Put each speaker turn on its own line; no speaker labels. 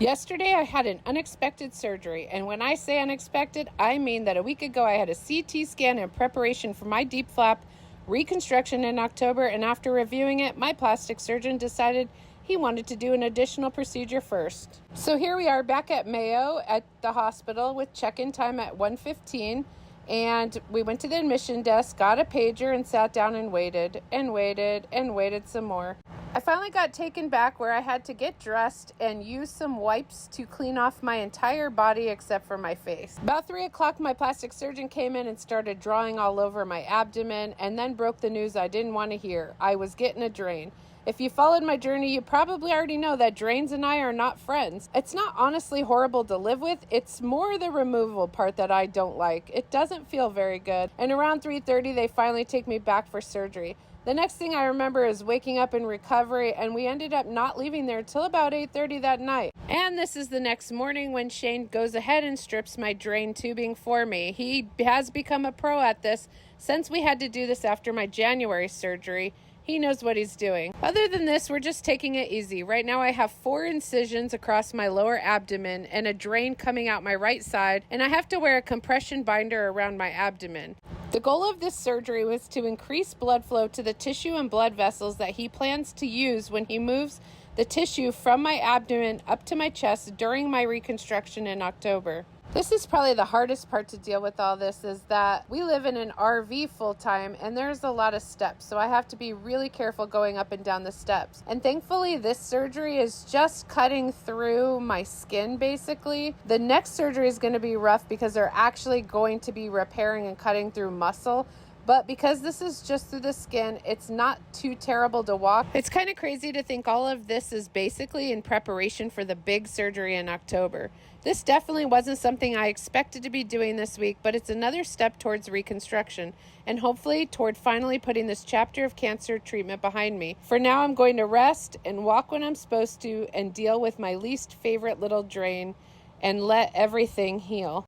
Yesterday, I had an unexpected surgery, and when I say unexpected, I mean that a week ago I had a CT scan in preparation for my DIEP flap reconstruction in October, and after reviewing it, my plastic surgeon decided he wanted to do an additional procedure first. So here we are back at Mayo at the hospital with check-in time at 1:15, and we went to the admission desk, got a pager, and sat down and waited and waited and waited some more. I finally got taken back where I had to get dressed and use some wipes to clean off my entire body except for my face. About 3 o'clock, my plastic surgeon came in and started drawing all over my abdomen and then broke the news I didn't want to hear. I was getting a drain. If you followed my journey, you probably already know that drains and I are not friends. It's not honestly horrible to live with. It's more the removal part that I don't like. It doesn't feel very good. And around 3:30, they finally take me back for surgery. The next thing I remember is waking up in recovery, and we ended up not leaving there till about 8:30 that night. And this is the next morning when Shane goes ahead and strips my drain tubing for me. He has become a pro at this since we had to do this after my January surgery. He knows what he's doing. Other than this, we're just taking it easy. Right now I have 4 incisions across my lower abdomen and a drain coming out my right side, and I have to wear a compression binder around my abdomen. The goal of this surgery was to increase blood flow to the tissue and blood vessels that he plans to use when he moves the tissue from my abdomen up to my chest during my reconstruction in October. This is probably the hardest part to deal with all this, is that we live in an RV full time and there's a lot of steps, so I have to be really careful going up and down the steps. And thankfully this surgery is just cutting through my skin basically. The next surgery is going to be rough because they're actually going to be repairing and cutting through muscle. But because this is just through the skin, it's not too terrible to walk. It's kind of crazy to think all of this is basically in preparation for the big surgery in October. This definitely wasn't something I expected to be doing this week, but it's another step towards reconstruction and hopefully toward finally putting this chapter of cancer treatment behind me. For now, I'm going to rest and walk when I'm supposed to and deal with my least favorite little drain and let everything heal.